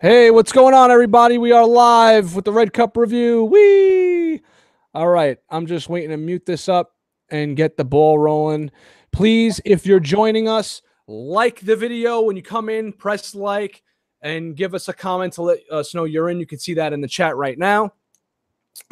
Hey, what's going on, everybody? We are live with the Red Cup review. Whee! All right, I'm just waiting to mute this up and get the ball rolling. Please, if you're joining us, like the video when you come in, press like, and give us a comment to let us know you're in. You can see that in the chat right now.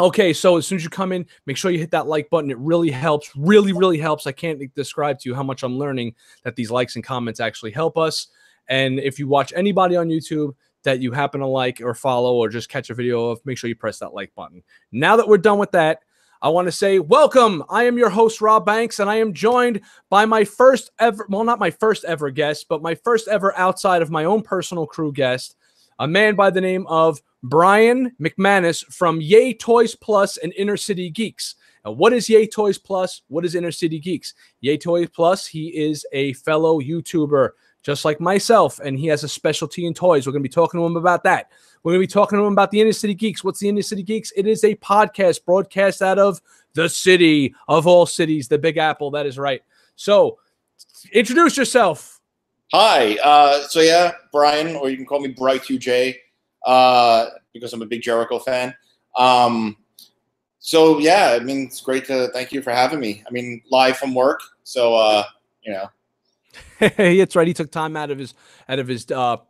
Okay, so as soon as you come in, make sure you hit that like button. It really helps, really helps. I can't describe to you how much I'm learning that these likes and comments actually help us. And if you watch anybody on YouTube that you happen to like or follow or just catch a video of, make sure you press that like button. Now that we're done with that, I want to say welcome. I am your host, Rob Banks, and I am joined by my first ever, well, not my first ever guest, but my first ever outside of my own personal crew guest, a man by the name of Brian McManus from Yay Toys Plus and Inner City Geeks. Now, what is Yay Toys Plus? What is Inner City Geeks? Yay Toys Plus, he is a fellow YouTuber just like myself, and he has a specialty in toys. We're going to be talking to him about that. We're going to be talking to him about the Inner City Geeks. What's the Inner City Geeks? It is a podcast broadcast out of the city of all cities, the Big Apple. That is right. So, introduce yourself. Hi. So yeah, Brian, or you can call me Bright2J, because I'm a big Jericho fan. So yeah, I mean, it's great to thank you for having me. I mean, live from work. So, you know. It's right. He took time out of his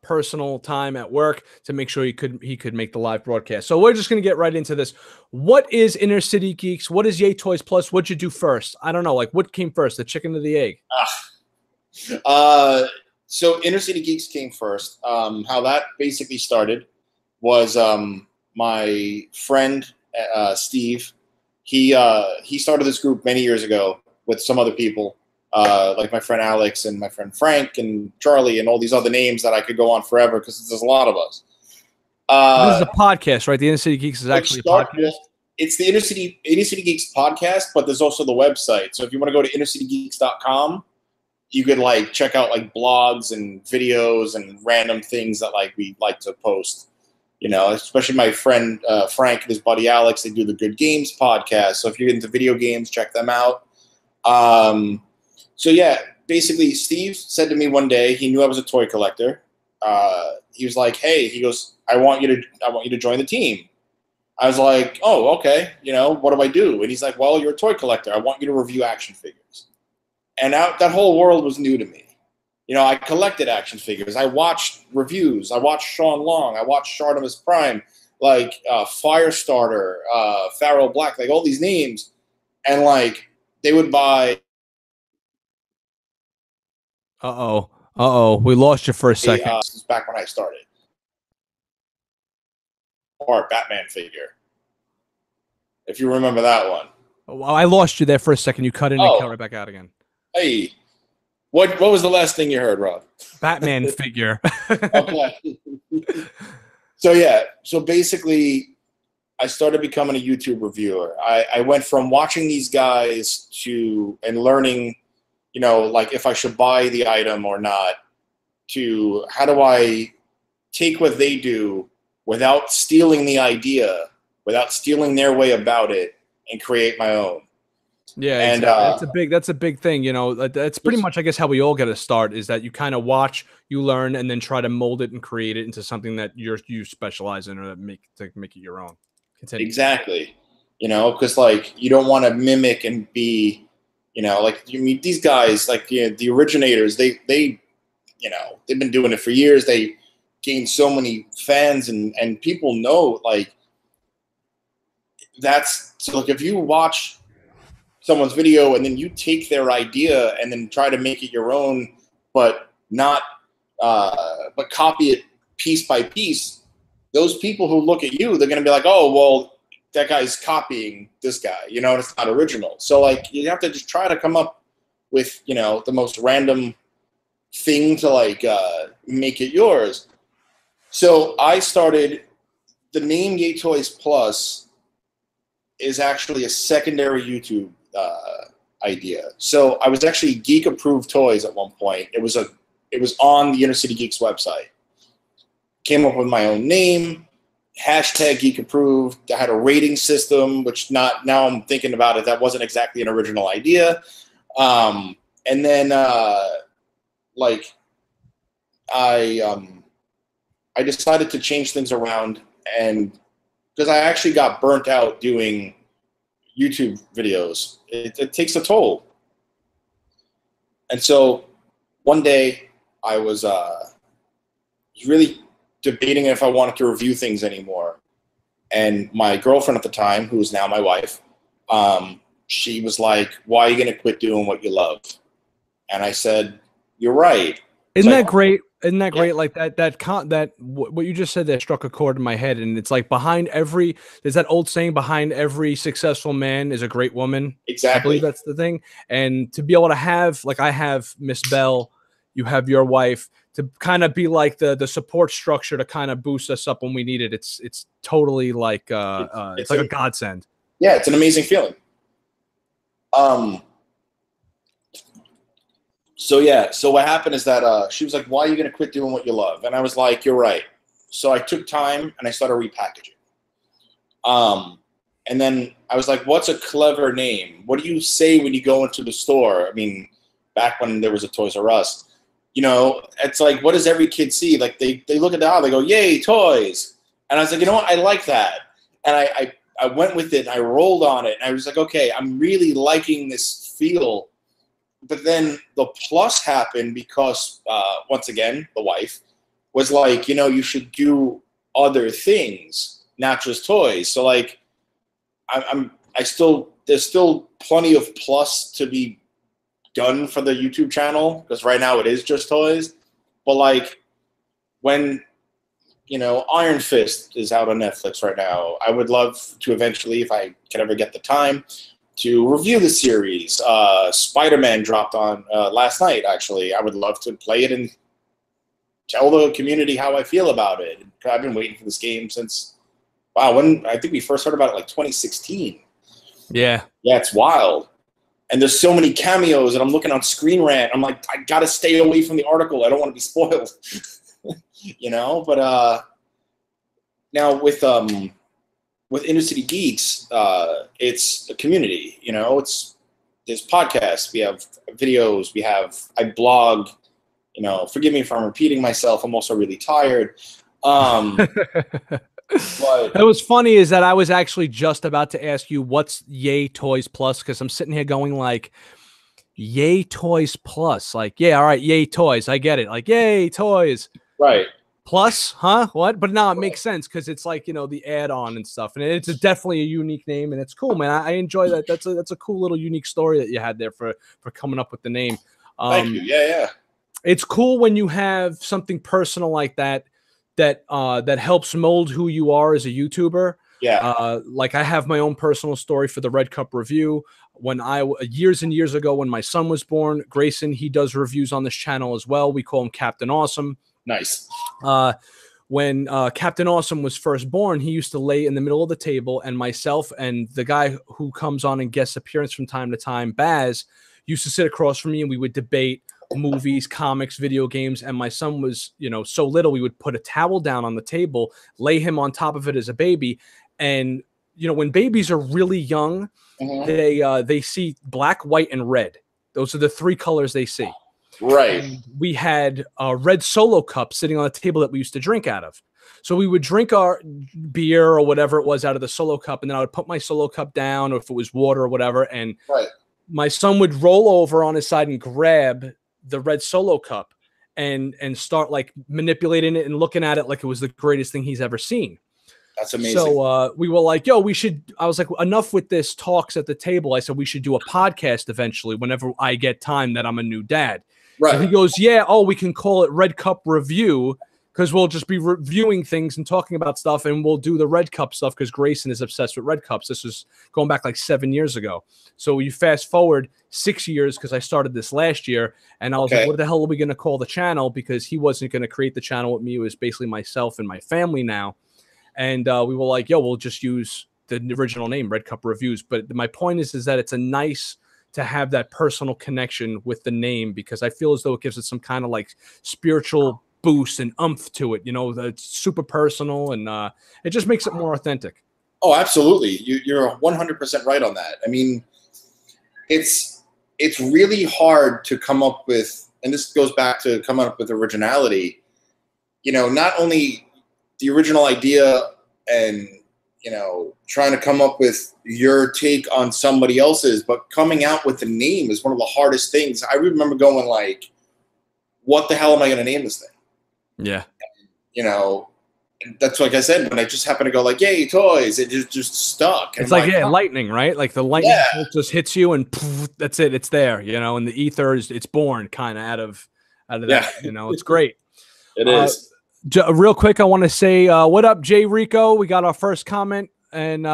personal time at work to make sure he could make the live broadcast. So we're just gonna get right into this. What is Inner City Geeks? What is Yay Toys Plus? What'd you do first? I don't know. Like, what came first, the chicken or the egg? So Inner City Geeks came first. How that basically started was my friend Steve. He started this group many years ago with some other people. Like my friend Alex and my friend Frank and Charlie and all these other names that I could go on forever because there's a lot of us. This is a podcast, right? The Inner City Geeks is actually a podcast. It's the Inner City Geeks podcast, but there's also the website. So if you want to go to innercitygeeks.com, you could like check out like blogs and videos and random things that like we like to post. You know, especially my friend Frank and his buddy Alex, they do the Good Games podcast. So if you're into video games, check them out. So yeah, basically Steve said to me one day, he knew I was a toy collector. He was like, "Hey," he goes, I want you to join the team." I was like, "Oh, okay. You know, what do I do?" And he's like, "Well, you're a toy collector. I want you to review action figures." And that whole world was new to me. You know, I collected action figures. I watched reviews. I watched Sean Long. I watched Shartimus Prime, like Firestarter, Pharaoh Black, like all these names. And like they would buy. We lost you for a second. This is back when I started. Or a Batman figure. If you remember that one. Oh, I lost you there for a second. You cut in and cut right back out again. Hey, what was the last thing you heard, Rob? Batman figure. Okay. So yeah, so basically, I started becoming a YouTube reviewer. I went from watching these guys and learning, you know, like if I should buy the item or not, to how do I take what they do without stealing the idea, without stealing their way about it, and create my own. Yeah, and exactly. That's a big thing. You know, that's pretty much, I guess, how we all get to start, is that you kind of watch, you learn, and then try to mold it and create it into something that you specialize in, or that make it your own. Continue. Exactly. You know, because like you don't want to mimic and be, you know, like you meet these guys, like, you know, the originators. They you know, they've been doing it for years. They gained so many fans, and people know, like, that's so. Like, if you watch someone's video and then you take their idea and then try to make it your own, but not but copy it piece by piece, those people who look at you, they're going to be like, "Oh, well, that guy's copying this guy," you know, and it's not original. So like you have to just try to come up with, you know, the most random thing to like make it yours. So I started, the name Yay Toys Plus is actually a secondary YouTube idea. So I was actually Geek Approved Toys at one point. It was on the Inner City Geeks website. Came up with my own name, hashtag Geek Approved. I had a rating system, which now I'm thinking about it, that wasn't exactly an original idea. And then like I I decided to change things around, and because I actually got burnt out doing YouTube videos. It takes a toll. And so one day I was really debating if I wanted to review things anymore. And my girlfriend at the time, who is now my wife, she was like, "Why are you going to quit doing what you love?" And I said, "You're right." Isn't that great? Isn't that great? Like what you just said, that struck a chord in my head. And it's like there's that old saying, behind every successful man is a great woman. Exactly. I believe that's the thing. And to be able to have, like I have Miss Bell, you have your wife, to kind of be like the support structure to kind of boost us up when we need it. It's totally like it's like a godsend. Yeah, it's an amazing feeling. So what happened is that she was like, "Why are you going to quit doing what you love?" And I was like, "You're right." So I took time and I started repackaging. And then I was like, "What's a clever name? What do you say when you go into the store?" I mean, back when there was a Toys R Us, it's like, what does every kid see? Like they look at the aisle, they go, "Yay, toys!" And I was like, you know what? I like that. And I went with it and I rolled on it. And I was like, okay, I'm really liking this feel. But then the plus happened because, once again, the wife was like, you should do other things, not just toys. So like, there's still plenty of plus to be done for the YouTube channel, because right now it is just toys. But like when, Iron Fist is out on Netflix right now, I would love to eventually, if I can ever get the time, to review the series. Spider-Man dropped on last night, actually. I would love to play it and tell the community how I feel about it. I've been waiting for this game since, when I think we first heard about it, like 2016. Yeah. Yeah, it's wild. And there's so many cameos, and I'm looking on Screen Rant. I'm like, I got to stay away from the article. I don't want to be spoiled. But now with Inner City Geeks, it's a community. There's podcasts, we have videos, I blog. Forgive me if I'm repeating myself. I'm also really tired. But it was funny is that I was actually just about to ask you what's Yay Toys Plus, because I'm sitting here going like, Yay Toys Plus, like, yeah, all right, Yay Toys, I get it, like, Yay Toys, right. Plus, huh? What? But now it makes sense because it's like, the add-on and stuff, and it's definitely a unique name, and it's cool, man. I enjoy that. That's a cool little unique story that you had there for coming up with the name. Thank you. Yeah. It's cool when you have something personal like that helps mold who you are as a YouTuber. Yeah. Like I have my own personal story for the Red Cup Review. When years and years ago, when my son was born, Grayson, he does reviews on this channel as well. We call him Captain Awesome. Nice. When Captain Awesome was first born, he used to lay in the middle of the table, and myself and the guy who comes on and guest appearance from time to time, Baz, used to sit across from me, and we would debate movies, comics, video games. And my son was, so little, we would put a towel down on the table, lay him on top of it as a baby. And, when babies are really young, they see black, white, and red. Those are the three colors they see. Right. And we had a red Solo cup sitting on a table that we used to drink out of. So we would drink our beer or whatever it was out of the Solo cup, and then I would put my Solo cup down, or if it was water or whatever, and my son would roll over on his side and grab the red Solo cup and start like manipulating it and looking at it like it was the greatest thing he's ever seen. That's amazing. So we were like, yo, I was like, enough with this talks at the table. I said, we should do a podcast eventually whenever I get time that I'm a new dad. Right. And he goes, yeah, we can call it Red Cup Review, because we'll just be reviewing things and talking about stuff, and we'll do the Red Cup stuff because Grayson is obsessed with Red Cups. This was going back like 7 years ago. So you fast forward 6 years, because I started this last year, and I was like, what the hell are we going to call the channel? Because he wasn't going to create the channel with me. It was basically myself and my family now. And we were like, yo, we'll just use the original name, Red Cup Reviews. But my point is that it's a nice to have that personal connection with the name, because I feel as though it gives it some kind of like spiritual boost and oomph to it. It's super personal, and it just makes it more authentic. Oh, absolutely. You're 100% right on that. I mean, it's really hard to come up with, and this goes back to coming up with originality. Not only the original idea and, you know, trying to come up with your take on somebody else's, but coming out with the name is one of the hardest things. I remember going like, what the hell am I going to name this thing? Yeah. You know, that's like I said, when I just happened to go like, yay, toys, it just stuck. And it's like, lightning, right? Like the lightning just hits you and poof, that's it. It's there, you know, and the ether it's born kind of out of that, you know, it's great. It is. Real quick, I want to say, what up, Jay Rico? We got our first comment, and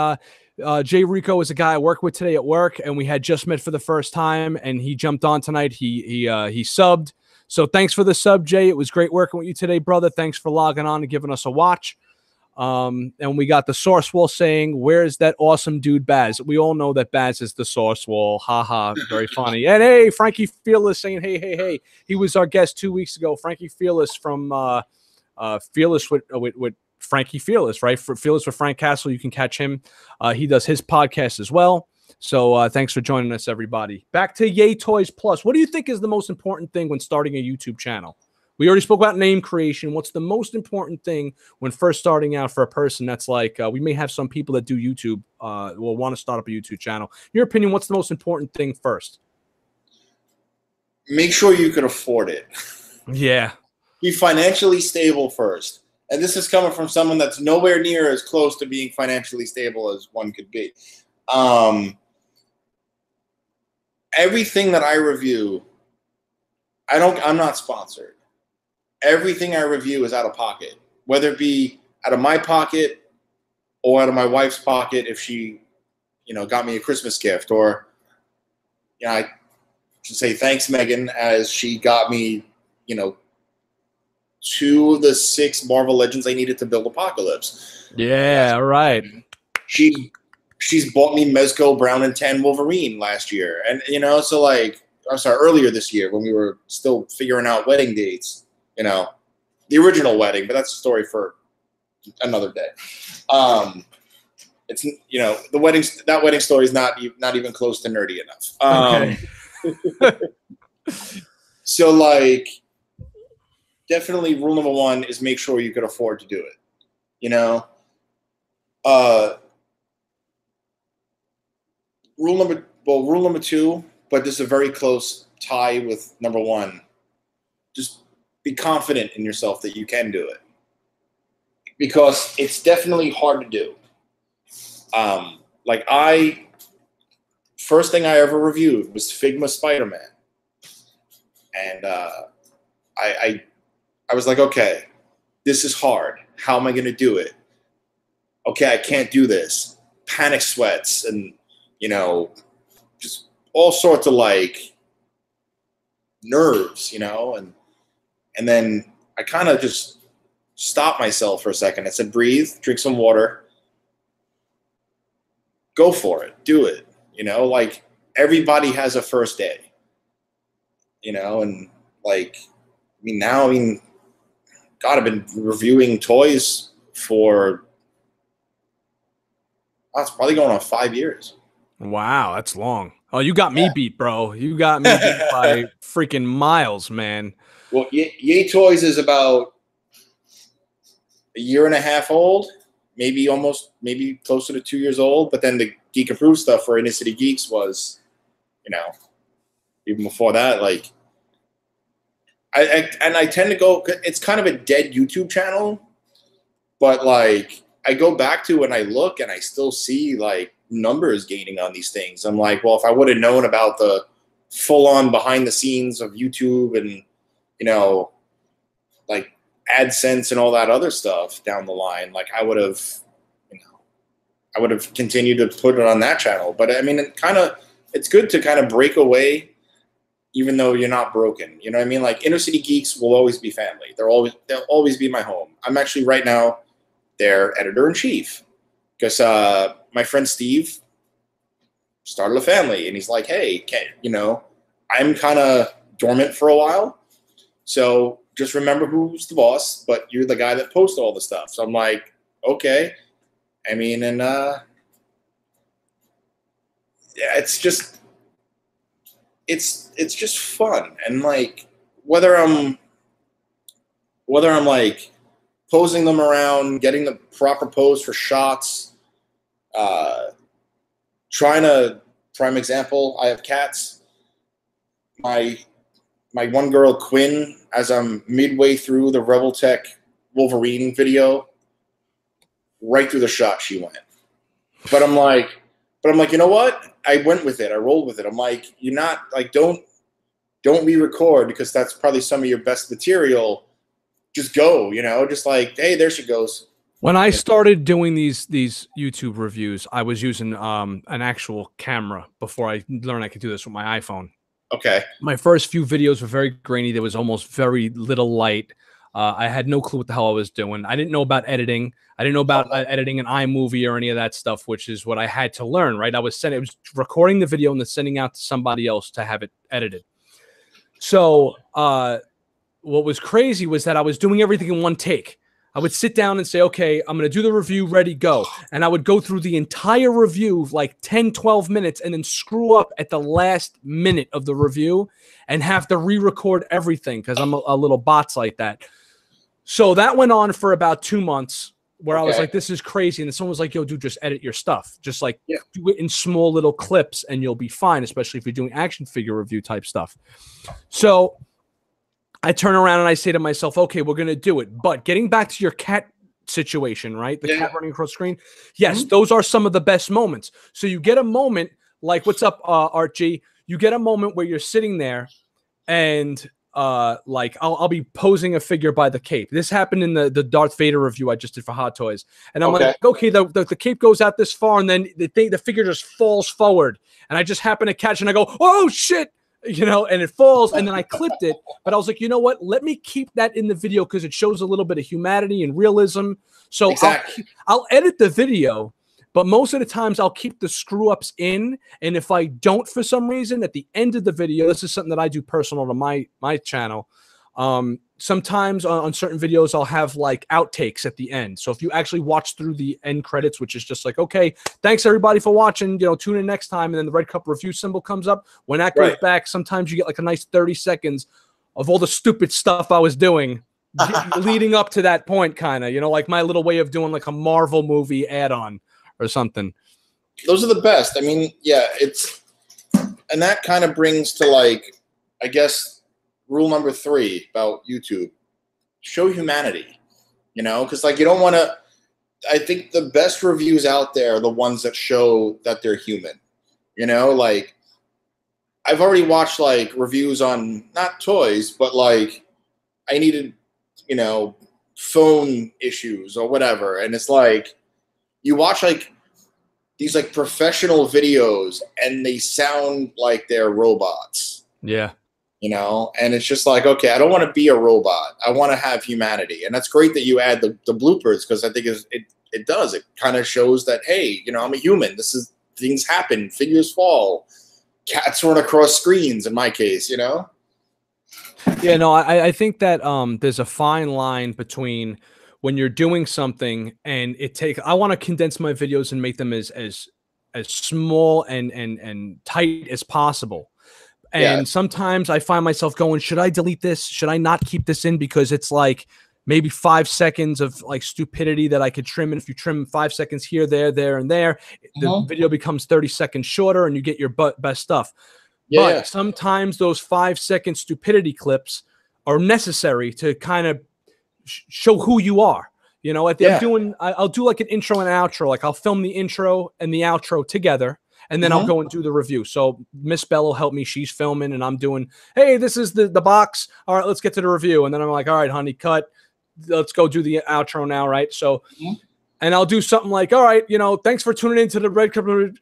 Jay Rico is a guy I work with today at work, and we had just met for the first time, and he jumped on tonight. He subbed. So thanks for the sub, Jay. It was great working with you today, brother. Thanks for logging on and giving us a watch. And we got the Source Wall saying, where's that awesome dude Baz? We all know that Baz is the Source Wall. Haha, very funny. And hey, Frankie Fearless saying, hey. He was our guest 2 weeks ago. Frankie Fearless from Fearless with Frankie Fearless, right? For Fearless with Frank Castle. You can catch him. He does his podcast as well. So thanks for joining us, everybody. Back to Yay Toys Plus. What do you think is the most important thing when starting a YouTube channel? We already spoke about name creation. What's the most important thing when first starting out for a person that's like, we may have some people that do YouTube, will want to start up a YouTube channel. In your opinion, what's the most important thing first? Make sure you can afford it. Yeah. Be financially stable first. And this is coming from someone that's nowhere near as close to being financially stable as one could be. Everything that I review, I'm not sponsored. Everything I review is out of pocket, whether it be out of my pocket or out of my wife's pocket if she, you know, got me a Christmas gift, or, you know, I should say thanks, Megan, as she got me, you know, 2 of the 6 Marvel Legends I needed to build Apocalypse. Yeah, right. She's bought me Mezco Brown and Tan Wolverine last year. And, you know, so like, I'm sorry, earlier this year when we were still figuring out wedding dates, you know, the original wedding, but that's a story for another day. It's, you know, that wedding story is not even close to nerdy enough. So like, definitely rule number 1 is make sure you can afford to do it, you know? Rule number 2, but this is a very close tie with number 1. Just be confident in yourself that you can do it, because it's definitely hard to do. Like first thing I ever reviewed was Figma Spider-Man, and I was like, okay, this is hard. How am I going to do it? Okay, I can't do this. Panic sweats and, you know, just all sorts of like nerves, you know, and then I kind of just stopped myself for a second. I said, breathe, drink some water, go for it, do it. You know, like everybody has a first day, you know, and like, God, I've been reviewing toys for, it's probably going on 5 years. Wow, that's long. Oh, you got me beat, bro. You got me beat by freaking miles, man. Well, Yay Toys is about a year and a half old, maybe closer to 2 years old. But then the Geek Approved stuff for Inner City Geeks was, you know, even before that, like, I tend to go, it's kind of a dead YouTube channel, but like I go back to and I look and I still see like numbers gaining on these things. I'm like, well, if I would have known about the full on behind the scenes of YouTube and, you know, like AdSense and all that other stuff down the line, like I would have continued to put it on that channel. But I mean, it's good to kind of break away, even though you're not broken. You know what I mean? Like Inner City Geeks will always be family. They'll always be my home. I'm actually right now their editor-in-chief, because my friend Steve started a family, and he's like, hey, you know, I'm kind of dormant for a while, so just remember who's the boss, but you're the guy that posts all the stuff. So I'm like, okay. I mean, and yeah, it's just fun. And like whether I'm like posing them around, getting the proper pose for shots, trying to, prime example, I have cats. My one girl, Quinn, as I'm midway through the Revoltech Wolverine video, right through the shot she went. But I'm like, you know what? I went with it. I rolled with it. I'm like, you're not, like, don't re-record because that's probably some of your best material. Just go, you know, just like, hey, there she goes. When I started doing these YouTube reviews, I was using an actual camera before I learned I could do this with my iPhone. Okay. My first few videos were very grainy. There was almost very little light. I had no clue what the hell I was doing. I didn't know about editing. I didn't know about editing an iMovie or any of that stuff, which is what I had to learn, right? It was recording the video and then sending out to somebody else to have it edited. So what was crazy was that I was doing everything in one take. I would sit down and say, okay, I'm going to do the review, ready, go. And I would go through the entire review, like 10, 12 minutes, and then screw up at the last minute of the review and have to re-record everything because I'm a little bots like that. So that went on for about 2 months where I was like, this is crazy. And then someone was like, yo, dude, just edit your stuff. Just like do it in small little clips and you'll be fine, especially if you're doing action figure review type stuff. So I turn around and I say to myself, okay, we're going to do it. But getting back to your cat situation, right? The cat running across the screen. Yes, those are some of the best moments. So you get a moment like, what's up, Archie? You get a moment where you're sitting there and like I'll be posing a figure by the cape. This happened in the Darth Vader review I just did for Hot Toys. And I'm like, okay, the cape goes out this far and then the figure just falls forward. And I just happen to catch and I go, oh, shit. You know, and it falls, and then I clipped it. But I was like, you know what? Let me keep that in the video because it shows a little bit of humanity and realism. So I'll edit the video, but most of the times I'll keep the screw-ups in. And if I don't, for some reason, at the end of the video, this is something that I do personal to my channel. Sometimes on certain videos, I'll have like outtakes at the end. So if you actually watch through the end credits, which is just like, okay, thanks everybody for watching, you know, tune in next time. And then the Red Cup review symbol comes up. When that goes back, sometimes you get like a nice 30 seconds of all the stupid stuff I was doing leading up to that point, kind of, you know, like my little way of doing like a Marvel movie add-on or something. Those are the best. I mean, yeah, and that kind of brings to like, I guess, rule number 3 about YouTube: show humanity, you know, because like you don't want to. I think the best reviews out there are the ones that show that they're human, you know. Like I've already watched like reviews on not toys, but like I needed, you know, phone issues or whatever, and it's like you watch like these like professional videos and they sound like they're robots. Yeah. You know, and it's just like, okay, I don't want to be a robot. I want to have humanity. And that's great that you add the bloopers because I think it does. It kind of shows that, hey, you know, I'm a human. Things happen. Figures fall. Cats run across screens in my case, you know? Yeah, no, I think that there's a fine line between when you're doing something and I want to condense my videos and make them as small and tight as possible. And sometimes I find myself going, should I delete this? Should I not keep this in? Because it's like maybe 5 seconds of like stupidity that I could trim. And if you trim 5 seconds here, there, and there, the video becomes 30 seconds shorter and you get your best stuff. But sometimes those 5-second stupidity clips are necessary to kind of show who you are. You know, I'll do like an intro and an outro. Like I'll film the intro and the outro together. And then I'll go and do the review. So Miss Bell helped me. She's filming and I'm doing, hey, this is the box. All right, let's get to the review. And then I'm like, all right, honey, cut. Let's go do the outro now, right? So, and I'll do something like, all right, you know, thanks for tuning into the Red Cup review.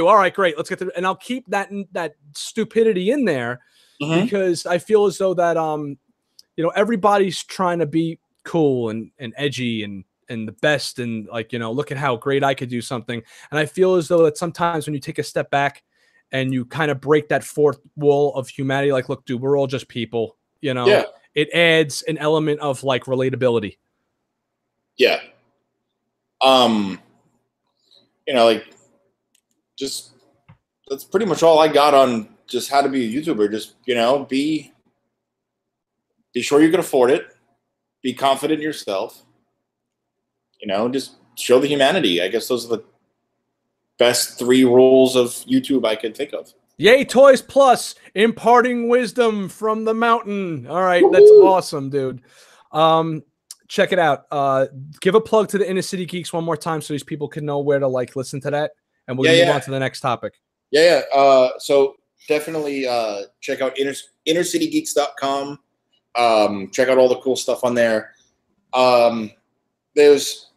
All right, great. Let's get to, and I'll keep that stupidity in there because I feel as though that, you know, everybody's trying to be cool and edgy and the best, and like, you know, look at how great I could do something. And I feel as though that sometimes when you take a step back and you kind of break that fourth wall of humanity, like, look, dude, we're all just people, you know, it adds an element of like relatability. Yeah. You know, like just, that's pretty much all I got on just how to be a YouTuber. Just, you know, be sure you can afford it. be confident in yourself. Just show the humanity. I guess those are the best 3 rules of YouTube I could think of. Yay Toys Plus, imparting wisdom from the mountain. All right, that's awesome, dude. Check it out. Give a plug to the Inner City Geeks one more time so these people can know where to listen to that, and we'll move on to the next topic. So definitely check out innercitygeeks.com. Check out all the cool stuff on there.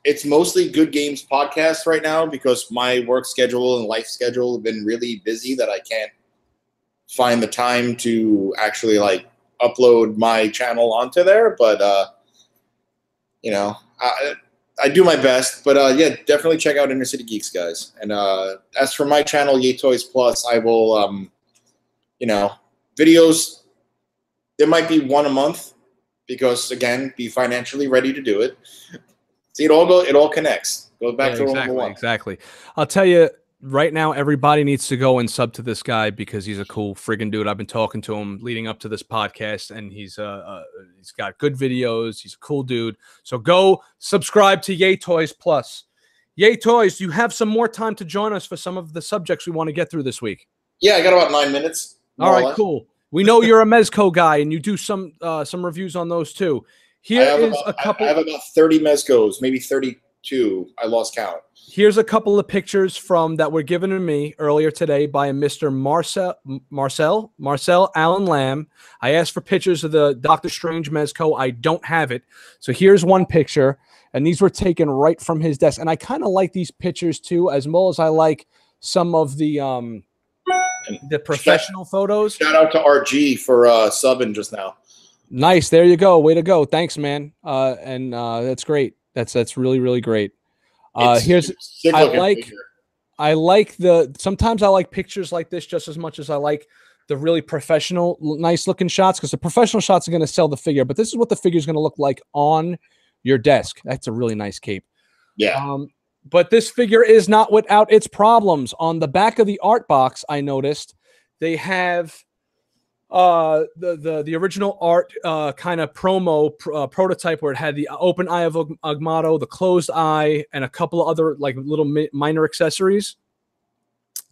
It's mostly Good Games podcast right now because my work schedule and life schedule have been really busy that I can't find the time to actually upload my channel onto there. But I do my best. But definitely check out Inner City Geeks, guys. And as for my channel, Yay Toys Plus, I will videos. There might be one a month because again, be financially ready to do it. See, it all connects. Goes back to number one. Exactly. I'll tell you right now, everybody needs to go and sub to this guy because he's a cool friggin' dude. I've been talking to him leading up to this podcast, and he's got good videos. He's a cool dude. So go subscribe to Yay Toys Plus. Yay Toys, you have some more time to join us for some of the subjects we want to get through this week. Yeah, I got about 9 minutes. All right, cool. We know you're a Mezco guy, and you do some reviews on those too. I have about 30 Mezcos, maybe 32. I lost count. Here's a couple of pictures that were given to me earlier today by a Mr. Marcel Allen Lamb. I asked for pictures of the Doctor Strange Mezco. I don't have it. So here's one picture, and these were taken right from his desk. And I kind of like these pictures too, as well as I like some of the professional photos. Shout out to RG for subbing just now. Nice. There you go. Way to go. Thanks, man. That's great. That's really, really great. Sometimes I like pictures like this just as much as I like the really professional, nice looking shots, because the professional shots are going to sell the figure, but this is what the figure is going to look like on your desk. That's a really nice cape. Yeah. But this figure is not without its problems. On the back of the art box, I noticed they have the original art kind of prototype where it had the open eye of Agamotto, the closed eye, and a couple of other little minor accessories.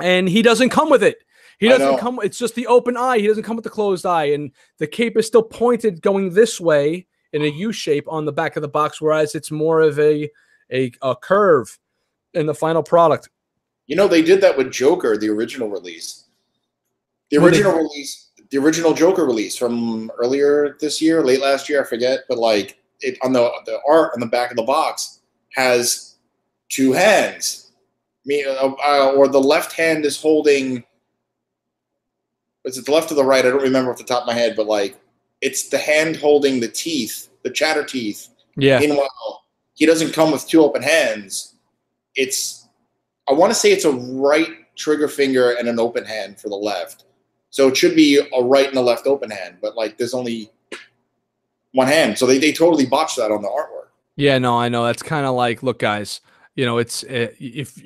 And he doesn't come with it. He doesn't come. It's just the open eye. He doesn't come with the closed eye, and the cape is still pointed going this way in a U shape on the back of the box, whereas it's more of a curve in the final product. They did that with Joker, the original release. The original Joker release from earlier this year, late last year, I forget, but it on the art on the back of the box has 2 hands. Or the left hand is holding. Is it the left or the right? I don't remember off the top of my head, but it's the hand holding the teeth, the chatter teeth. Yeah. Meanwhile, he doesn't come with 2 open hands. I want to say it's a right trigger finger and an open hand for the left. So it should be a right and a left open hand, but there's only 1 hand. So they totally botched that on the artwork. Yeah, no, I know. That's kind of look, guys, it's if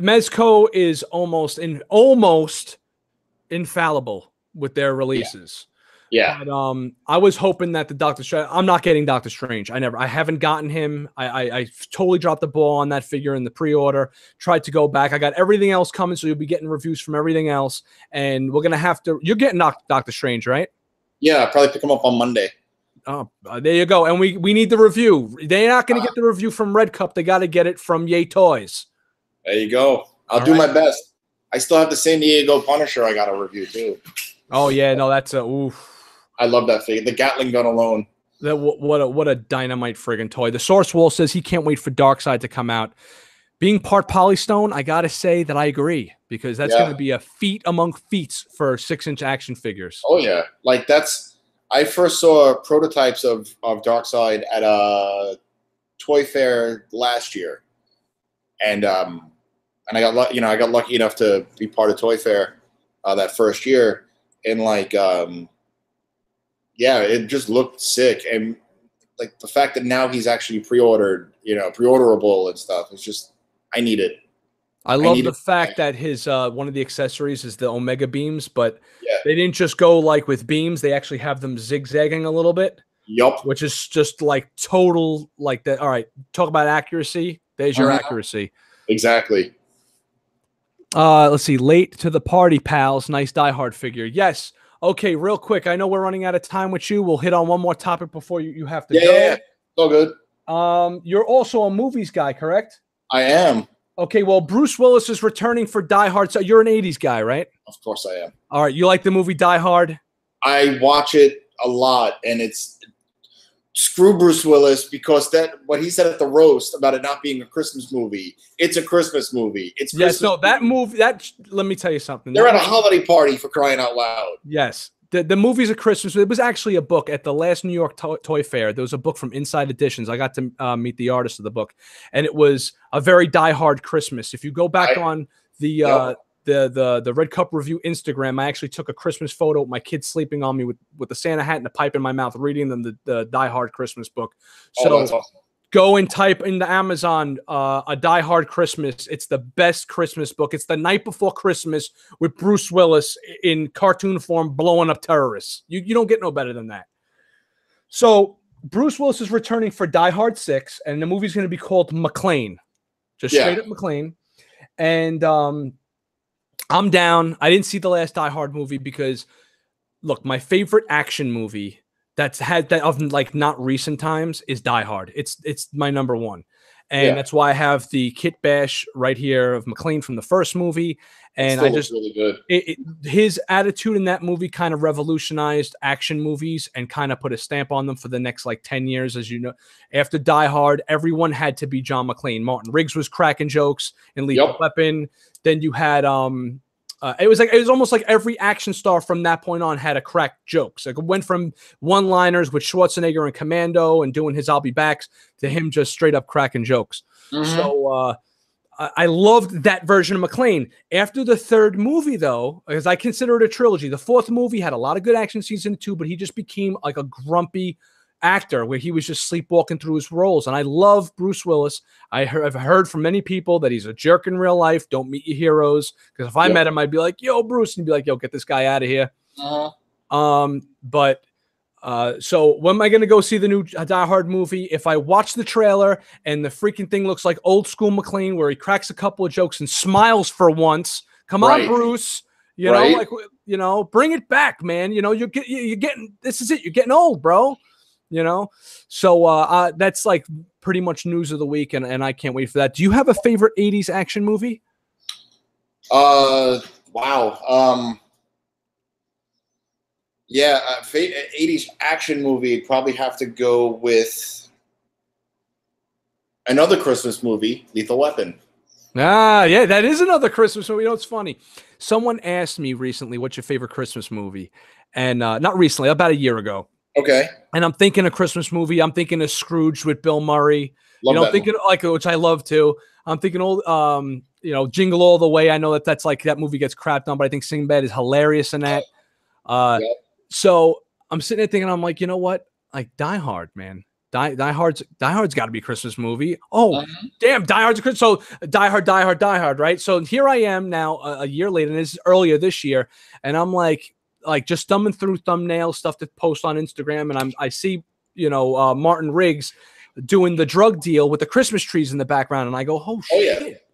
Mezco is almost infallible with their releases. Yeah. But, I was hoping that the Doctor Strange. I'm not getting Doctor Strange. I haven't gotten him. I totally dropped the ball on that figure in the pre-order. Tried to go back. I got everything else coming, so you'll be getting reviews from everything else. And we're gonna have to. You're getting Doctor Strange, right? Yeah, I'll probably pick him up on Monday. Oh, there you go. And we need the review. They're not gonna get the review from Red Cup. They got to get it from Yay Toys. There you go. I'll do my best. I still have the San Diego Punisher. I got a review too. Oh yeah, no, that's a oof. I love that figure. The Gatling gun alone. What a dynamite friggin' toy. The Source Wall says he can't wait for Darkseid to come out. Being part Polystone, I gotta say that I agree, because that's going to be a feat among feats for 6-inch action figures. Oh yeah, I first saw prototypes of Darkseid at a toy fair last year, and I got lucky enough to be part of Toy Fair that first year, and it just looked sick, and the fact that now he's actually pre-orderable and stuff. It's just, I need it. I love the fact that his one of the accessories is the Omega beams, but they didn't just go with beams. They actually have them zigzagging a little bit. Yup. which is just like total like that. All right, talk about accuracy. There's your accuracy. Exactly. Let's see. Late to the party, pals. Nice Die Hard figure. Yes. Okay, real quick. I know we're running out of time with you. We'll hit on one more topic before you have to go. Yeah, it's all good. You're also a movies guy, correct? I am. Okay, well, Bruce Willis is returning for Die Hard. So you're an 80s guy, right? Of course I am. All right, you like the movie Die Hard? I watch it a lot, and it's screw Bruce Willis because that what he said at the roast about it not being a Christmas movie. It's a Christmas movie. It's Christmas yes. No, that movie. That let me tell you something. They're at a holiday party for crying out loud. Yes. The movie's a Christmas. It was actually a book at the last New York Toy Fair. There was a book from Inside Editions. I got to meet the artist of the book, and it was a very Die Hard Christmas. If you go back on the Red Cup Review Instagram, I actually took a Christmas photo of my kids sleeping on me with the Santa hat and a pipe in my mouth, reading them the Die Hard Christmas book. So that's awesome. Go and type into Amazon a Die Hard Christmas. It's the best Christmas book. It's the night before Christmas with Bruce Willis in cartoon form blowing up terrorists. You don't get no better than that. So Bruce Willis is returning for Die Hard 6, and the movie's going to be called McClane. Just straight up McClane. And I'm down. I didn't see the last Die Hard movie because, look, my favorite action movie that's had that of like not recent times is Die Hard. It's my number one. And that's why I have the kit bash right here of McClane from the first movie. And I just really good. His attitude in that movie kind of revolutionized action movies and kind of put a stamp on them for the next like 10 years. As you know, after Die Hard, everyone had to be John McClane. Martin Riggs was cracking jokes in Lethal Weapon. Then you had it was almost like every action star from that point on had a crack jokes. Like it went from one-liners with Schwarzenegger and Commando and doing his "I'll be backs" to him just straight up cracking jokes. So I loved that version of McClane. After the third movie, though, because I consider it a trilogy, the fourth movie had a lot of good action scenes in it too, but he just became like a grumpy actor where he was just sleepwalking through his roles. And I love Bruce Willis. I've heard from many people that he's a jerk in real life. Don't meet your heroes. Because if I met him, I'd be like, yo, Bruce. And he'd be like, yo, get this guy out of here. So when am I going to go see the new Die Hard movie? If I watch the trailer and the freaking thing looks like old school McClane where he cracks a couple of jokes and smiles for once. Come on, Bruce. You know, like, you know, bring it back, man. You know, you're getting, this is it. You're getting old, bro. You know, so that's like pretty much news of the week, and I can't wait for that. Do you have a favorite 80s action movie? Wow. 80s action movie, probably have to go with another Christmas movie, Lethal Weapon. Yeah, that is another Christmas movie. You know, it's funny. Someone asked me recently, what's your favorite Christmas movie? And not recently, about a year ago. Okay. And I'm thinking a Christmas movie. I'm thinking of Scrooge with Bill Murray. I'm thinking like, which I love too. I'm thinking old, Jingle All the Way. I know that's like that movie gets crapped on, but I think Sinbad is hilarious in that. So I'm sitting there thinking, I'm like, you know what? Like Die Hard, man. Die Hard's got to be a Christmas movie. Oh, damn, Die Hard's a Christmas. So Die Hard, right? So here I am now, a year later, and this is earlier this year, and I'm like just thumbing through thumbnail stuff to post on Instagram, and I see Martin Riggs doing the drug deal with the Christmas trees in the background, and I go, oh shit,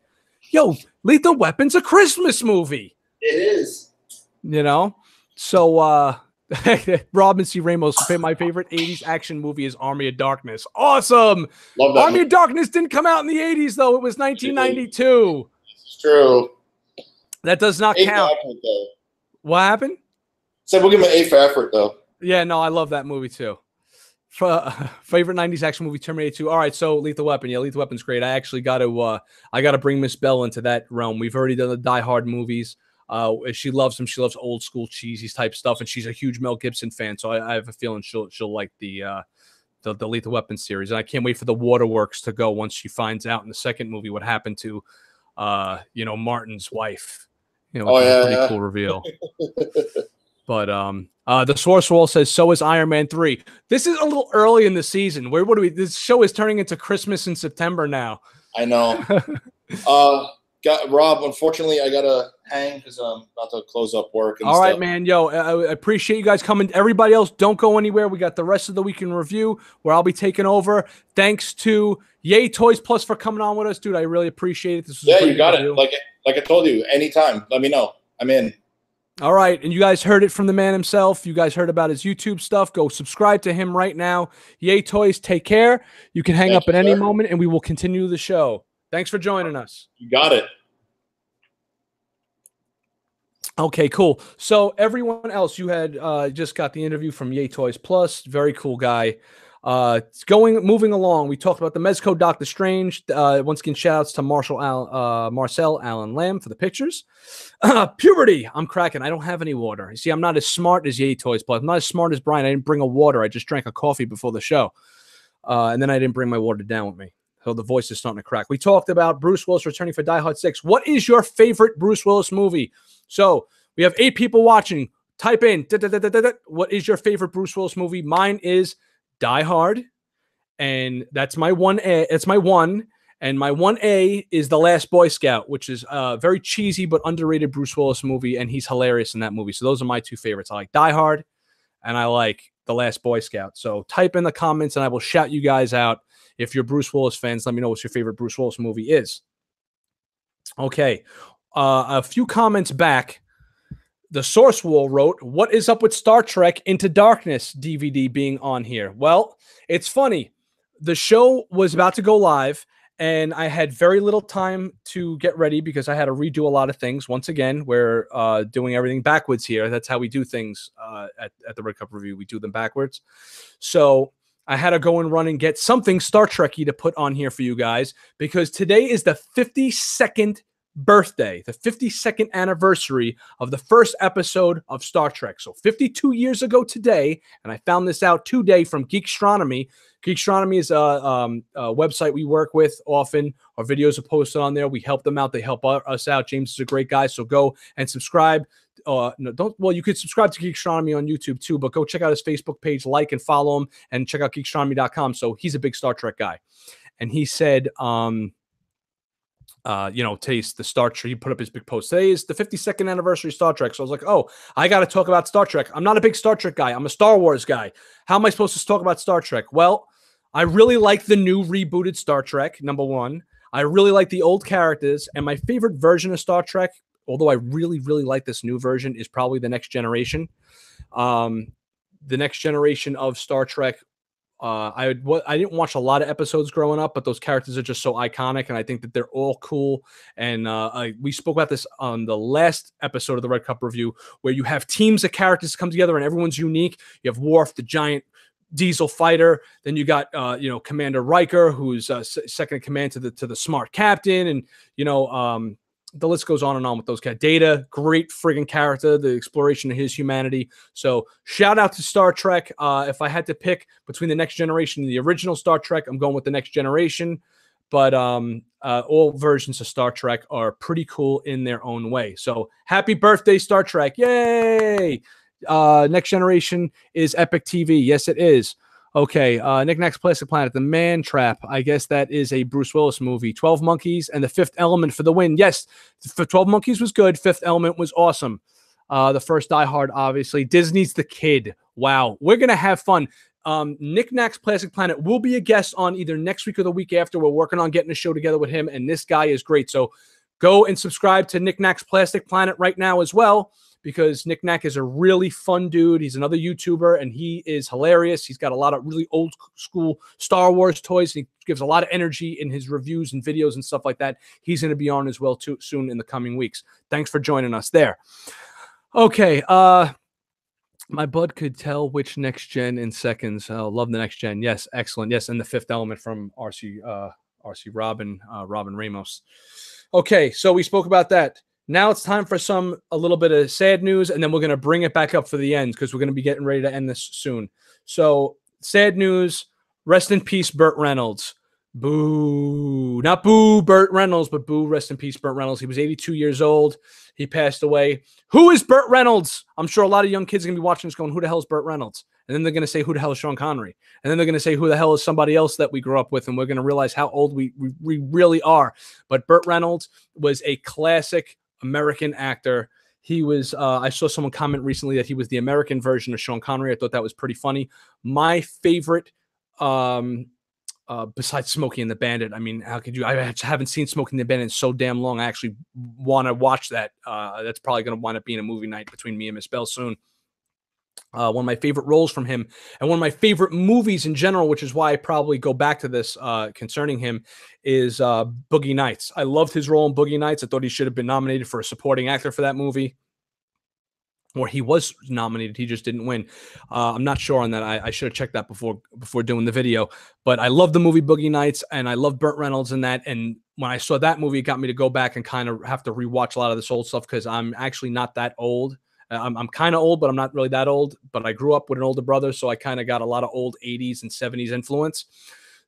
yo, Lethal Weapon's a Christmas movie. It is. So Robin C. Ramos, my favorite 80s action movie is Army of Darkness. Awesome. Love that Army of Darkness didn't come out in the 80s, though. It was 1992. It's true. That does not count. What happened? So we'll give him an A for effort, though. Yeah, no, I love that movie, too. Favorite 90s action movie, Terminator 2. All right, so Lethal Weapon. Yeah, Lethal Weapon's great. I actually got to bring Miss Bell into that realm. We've already done the Die Hard movies. She loves them. She loves old school cheesy type stuff, and she's a huge Mel Gibson fan. So I have a feeling she'll like the Lethal Weapon series, and I can't wait for the Waterworks to go once she finds out in the second movie what happened to Martin's wife. Pretty cool reveal. But the Source Wall says so is Iron Man 3. This is a little early in the season. This show is turning into Christmas in September now. I know. Rob, unfortunately, I gotta hang because I'm about to close up work and All stuff. right, man. Yo, I appreciate you guys coming. Everybody else, don't go anywhere. We got the rest of the week in review where I'll be taking over. Thanks to Yay Toys Plus for coming on with us, dude. I really appreciate it. This was You got review. It. Like I told you, anytime. Let me know. I'm in. All right, and you guys heard it from the man himself. You guys heard about his YouTube stuff. Go subscribe to him right now. Yay Toys, take care. You can hang up at any moment, and we will continue the show. Thanks for joining us. You got it. Okay, cool. So everyone else, you had just got the interview from Yay Toys Plus. Very cool guy. It's moving along. We talked about the Mezco Doctor Strange. Once again, shout outs to Marcel Allen Lamb for the pictures. Puberty. I'm cracking. I don't have any water. You see, I'm not as smart as Yay Toys Plus. I'm not as smart as Brian. I didn't bring a water. I just drank a coffee before the show. And then I didn't bring my water down with me. So the voice is starting to crack. We talked about Bruce Willis returning for Die Hard 6. What is your favorite Bruce Willis movie? So we have 8 people watching. Type in, what is your favorite Bruce Willis movie? Mine is Die Hard, and that's my 1A. It's my 1, and my 1A is The Last Boy Scout, which is a very cheesy but underrated Bruce Willis movie, and he's hilarious in that movie. So those are my 2 favorites. I like Die Hard, and I like The Last Boy Scout. So type in the comments, and I will shout you guys out. If you're Bruce Willis fans, let me know what your favorite Bruce Willis movie is. Okay, a few comments back. The Source Wall wrote, what is up with Star Trek Into Darkness DVD being on here? Well, it's funny. The show was about to go live, and I had very little time to get ready because I had to redo a lot of things. Once again, we're doing everything backwards here. That's how we do things at the Red Cup Review. We do them backwards. So I had to go and run and get something Star Trek-y to put on here for you guys because today is the 52nd birthday, the 52nd anniversary of the first episode of Star Trek. So 52 years ago today, and I found this out today from Geekstronomy. Geekstronomy is a website we work with often. Our videos are posted on there. We help them out. They help us out. James is a great guy, so go and subscribe. You could subscribe to Geekstronomy on YouTube too, but go check out his Facebook page, like and follow him, and check out geekstronomy.com. So he's a big Star Trek guy. And he said, today's the Star Trek. He put up his big post. Today is the 52nd anniversary of Star Trek. So I was like, oh, I got to talk about Star Trek. I'm not a big Star Trek guy. I'm a Star Wars guy. How am I supposed to talk about Star Trek? Well, I really like the new rebooted Star Trek, number 1. I really like the old characters. And my favorite version of Star Trek, although I really, really like this new version, is probably The Next Generation. The Next Generation of Star Trek. I didn't watch a lot of episodes growing up, but those characters are just so iconic, and I think that they're all cool. And we spoke about this on the last episode of the Red Cup Review, where you have teams of characters come together, and everyone's unique. You have Worf, the giant diesel fighter. Then you got Commander Riker, who's second in command to the smart captain, and the list goes on and on with those guys. Data, great friggin' character, the exploration of his humanity. So shout out to Star Trek. If I had to pick between the Next Generation and the original Star Trek, I'm going with the Next Generation. But all versions of Star Trek are pretty cool in their own way. So happy birthday, Star Trek. Yay! Next Generation is Epic TV. Yes, it is. Okay, Nick Nack's Plastic Planet, The Man Trap. I guess that is a Bruce Willis movie. 12 Monkeys and The Fifth Element for the win. Yes, 12 Monkeys was good. Fifth Element was awesome. The first Die Hard, obviously. Disney's The Kid. Wow, we're going to have fun. Nick Nack's Plastic Planet will be a guest on either next week or the week after. We're working on getting a show together with him, and this guy is great. So go and subscribe to Nick Nack's Plastic Planet right now as well, because Nick Nack is a really fun dude. He's another YouTuber, and he is hilarious. He's got a lot of really old school Star Wars toys. He gives a lot of energy in his reviews and videos and stuff like that. He's going to be on as well too soon in the coming weeks. Thanks for joining us there. Okay, my bud could tell which Next Gen in seconds. Love the Next Gen. Yes, excellent. Yes, and The Fifth Element from RC Robin Ramos. Okay, so we spoke about that. Now it's time for a little bit of sad news, and then we're going to bring it back up for the end because we're going to be getting ready to end this soon. So sad news, rest in peace, Burt Reynolds. Boo. Not boo Burt Reynolds, but boo, rest in peace, Burt Reynolds. He was 82 years old. He passed away. Who is Burt Reynolds? I'm sure a lot of young kids are going to be watching this going, who the hell is Burt Reynolds? And then they're going to say, who the hell is Sean Connery? And then they're going to say, who the hell is somebody else that we grew up with? And we're going to realize how old we really are. But Burt Reynolds was a classic American actor. He was, I saw someone comment recently that he was the American version of Sean Connery. I thought that was pretty funny. My favorite, besides Smokey and the Bandit, I mean, how could you? I haven't seen Smokey and the Bandit in so damn long. I actually want to watch that. That's probably going to wind up being a movie night between me and Miss Bell soon. One of my favorite roles from him, and one of my favorite movies in general, which is why I probably go back to this concerning him, is Boogie Nights. I loved his role in Boogie Nights. I thought he should have been nominated for a supporting actor for that movie. Or he was nominated, he just didn't win. I'm not sure on that. I should have checked that before doing the video. But I love the movie Boogie Nights, and I love Burt Reynolds in that. And when I saw that movie, it got me to go back and kind of have to rewatch a lot of this old stuff because I'm actually not that old. I'm kind of old, but I'm not really that old. But I grew up with an older brother, so I kind of got a lot of old 80s and 70s influence.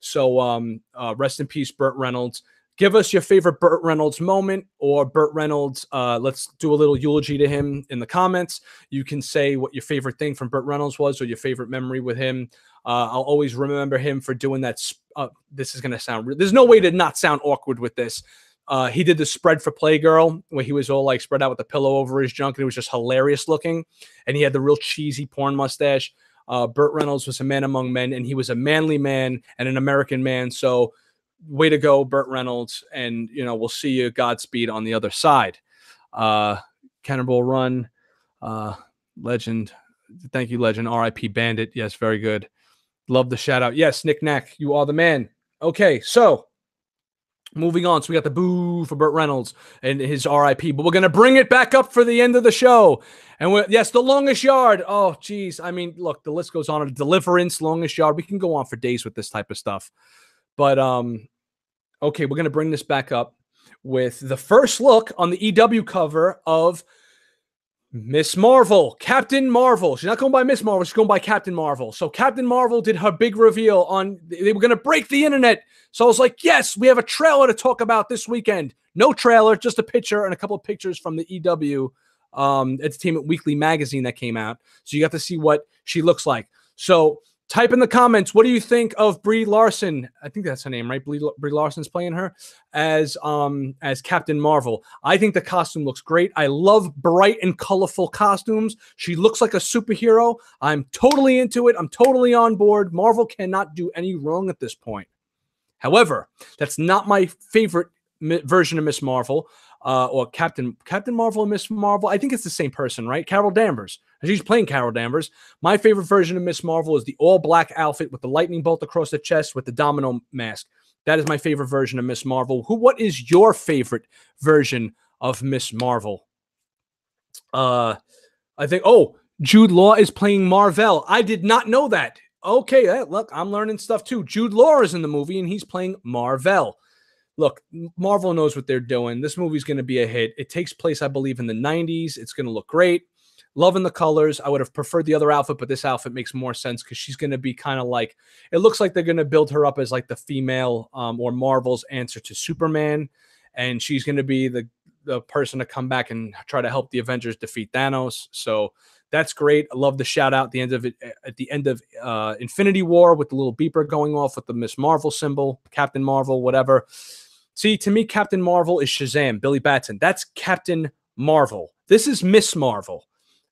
So rest in peace, Burt Reynolds. Give us your favorite Burt Reynolds moment or Burt Reynolds. Let's do a little eulogy to him in the comments. You can say what your favorite thing from Burt Reynolds was or your favorite memory with him. I'll always remember him for doing that. This is going to sound – there's no way to not sound awkward with this. He did the spread for Playgirl where he was all like spread out with the pillow over his junk, and it was just hilarious looking. And he had the real cheesy porn mustache. Burt Reynolds was a man among men, and he was a manly man and an American man. So – way to go, Burt Reynolds, and we'll see you Godspeed on the other side. Cannonball Run, legend. Thank you, legend. R.I.P. Bandit. Yes, very good. Love the shout out. Yes, Nick Knack, you are the man. Okay, so moving on. So we got the boo for Burt Reynolds and his R.I.P., but we're gonna bring it back up for the end of the show. And yes, the longest yard. Oh, geez. I mean, look, the list goes on. Deliverance, longest yard. We can go on for days with this type of stuff. But okay, we're going to bring this back up with the first look on the EW cover of Miss Marvel, Captain Marvel. She's not going by Miss Marvel. She's going by Captain Marvel. So Captain Marvel did her big reveal on, they were going to break the internet. So I was like, yes, we have a trailer to talk about this weekend. No trailer, just a picture and a couple of pictures from the EW Entertainment Weekly magazine that came out. So you got to see what she looks like. So type in the comments, what do you think of Brie Larson? I think that's her name, right? Brie Larson's playing her as Captain Marvel. I think the costume looks great. I love bright and colorful costumes. She looks like a superhero. I'm totally into it. I'm totally on board. Marvel cannot do any wrong at this point. However, that's not my favorite version of Miss Marvel. Or Captain Marvel and Miss Marvel. I think it's the same person, right? Carol Danvers. She's playing Carol Danvers. My favorite version of Miss Marvel is the all-black outfit with the lightning bolt across the chest with the domino mask. That is my favorite version of Miss Marvel. What is your favorite version of Miss Marvel? I think, Jude Law is playing Mar-Vell. I did not know that. Okay, look, I'm learning stuff too. Jude Law is in the movie, and he's playing Mar-Vell. Look, Marvel knows what they're doing. This movie's going to be a hit. It takes place, I believe, in the 90s. It's going to look great. Loving the colors. I would have preferred the other outfit, but this outfit makes more sense because she's going to be kind of like, it looks like they're going to build her up as like the female or Marvel's answer to Superman. And she's going to be the person to come back and try to help the Avengers defeat Thanos. So that's great. I love the shout out at the end of Infinity War with the little beeper going off with the Miss Marvel symbol, Captain Marvel, whatever. See, to me, Captain Marvel is Shazam, Billy Batson. That's Captain Marvel. This is Miss Marvel.